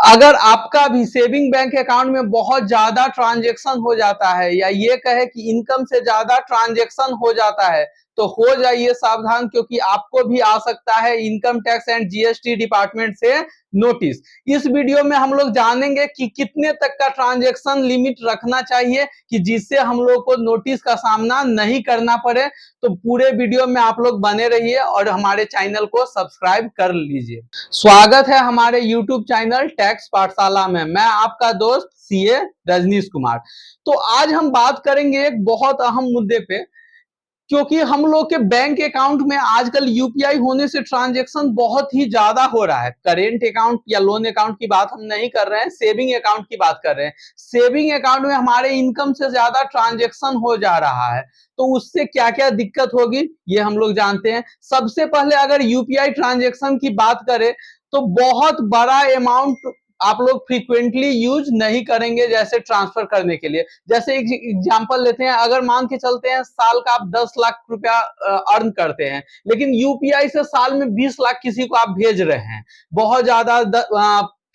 अगर आपका भी सेविंग बैंक अकाउंट में बहुत ज्यादा ट्रांजैक्शन हो जाता है या ये कहे कि इनकम से ज्यादा ट्रांजैक्शन हो जाता है तो हो जाइए सावधान, क्योंकि आपको भी आ सकता है income tax and GST department से नोटिस। इस वीडियो में हम लोग जानेंगे कि कितने तक का ट्रांजैक्शन लिमिट रखना चाहिए कि जिससे हम लोग को नोटिस का सामना नहीं करना पड़े। तो पूरे वीडियो में आप लोग बने रहिए और हमारे चैनल को सब्सक्राइब कर लीजिए। स्वागत है हमारे यूट्यूब चैनल टैक्स पाठशाला में। मैं आपका दोस्त सीए रजनीश कुमार। तो आज हम बात करेंगे एक बहुत अहम मुद्दे पे, क्योंकि हम लोग के बैंक अकाउंट में आजकल यूपीआई होने से ट्रांजैक्शन बहुत ही ज्यादा हो रहा है। करेंट अकाउंट या लोन अकाउंट की बात हम नहीं कर रहे हैं, सेविंग अकाउंट की बात कर रहे हैं। सेविंग अकाउंट में हमारे इनकम से ज्यादा ट्रांजैक्शन हो जा रहा है, तो उससे क्या क्या दिक्कत होगी ये हम लोग जानते हैं। सबसे पहले अगर यूपीआई ट्रांजैक्शन की बात करें तो बहुत बड़ा अमाउंट आप लोग फ्रीक्वेंटली यूज नहीं करेंगे, जैसे ट्रांसफर करने के लिए। जैसे एक एग्जांपल लेते हैं, अगर मान के चलते हैं साल का आप 10 लाख रुपया अर्न करते हैं, लेकिन यूपीआई से साल में 20 लाख किसी को आप भेज रहे हैं, बहुत ज्यादा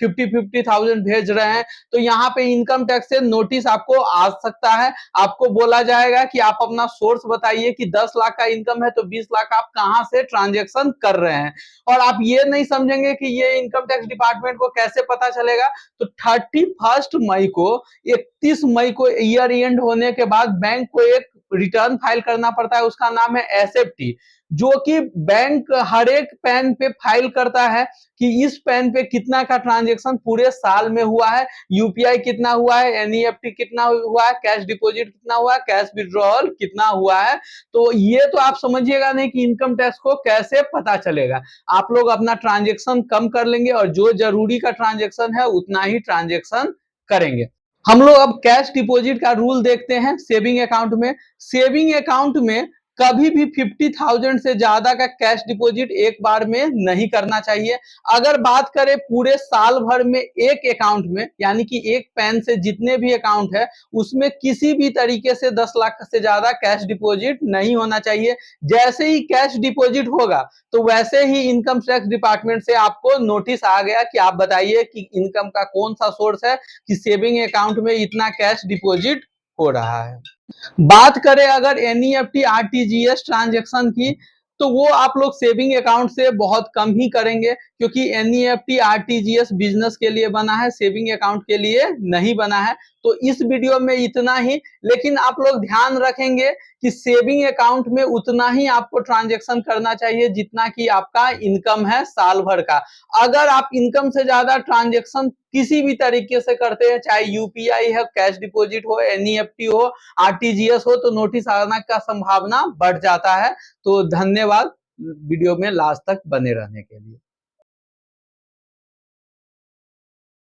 50,000 भेज रहे हैं, तो यहाँ पे इनकम टैक्स से नोटिस आपको आ सकता है। आपको बोला जाएगा कि आप अपना सोर्स बताइए कि 10 लाख का इनकम है तो 20 लाख आप कहां से ट्रांजेक्शन कर रहे हैं। और आप ये नहीं समझेंगे कि ये इनकम टैक्स डिपार्टमेंट को कैसे पता चलेगा। तो 31 मई को 31 मई को ईयर एंड होने के बाद बैंक को एक रिटर्न फाइल करना पड़ता है, उसका नाम है एसएफटी, जो कि बैंक हर एक पैन पे फाइल करता है कि इस पैन पे कितना का ट्रांजैक्शन पूरे साल में हुआ है, यूपीआई कितना हुआ है, एनईएफटी कितना हुआ है, कैश डिपॉजिट कितना हुआ है, कैश विड्रॉल कितना हुआ है। तो ये तो आप समझिएगा नहीं कि इनकम टैक्स को कैसे पता चलेगा। आप लोग अपना ट्रांजैक्शन कम कर लेंगे और जो जरूरी का ट्रांजैक्शन है उतना ही ट्रांजैक्शन करेंगे। हम लोग अब कैश डिपॉजिट का रूल देखते हैं सेविंग अकाउंट में। सेविंग अकाउंट में कभी भी 50,000 से ज्यादा का कैश डिपॉजिट एक बार में नहीं करना चाहिए। अगर बात करें पूरे साल भर में एक अकाउंट में, यानी कि एक पैन से जितने भी अकाउंट है उसमें किसी भी तरीके से 10 लाख से ज्यादा कैश डिपॉजिट नहीं होना चाहिए। जैसे ही कैश डिपॉजिट होगा तो वैसे ही इनकम टैक्स डिपार्टमेंट से आपको नोटिस आ गया कि आप बताइए कि इनकम का कौन सा सोर्स है कि सेविंग अकाउंट में इतना कैश डिपॉजिट हो रहा है। बात करें अगर एनईएफटी आरटीजीएस ट्रांजैक्शन की, तो वो आप लोग सेविंग अकाउंट से बहुत कम ही करेंगे, क्योंकि एनईएफटी आरटीजीएस बिजनेस के लिए बना है, सेविंग अकाउंट के लिए नहीं बना है। तो इस वीडियो में इतना ही, लेकिन आप लोग ध्यान रखेंगे कि सेविंग अकाउंट में उतना ही आपको ट्रांजैक्शन करना चाहिए जितना कि आपका इनकम है साल भर का। अगर आप इनकम से ज्यादा ट्रांजैक्शन किसी भी तरीके से करते हैं, चाहे यूपीआई है, कैश डिपॉजिट हो, एनईएफटी हो, आरटीजीएस हो, तो नोटिस आने का संभावना बढ़ जाता है। तो धन्यवाद वीडियो में लास्ट तक बने रहने के लिए।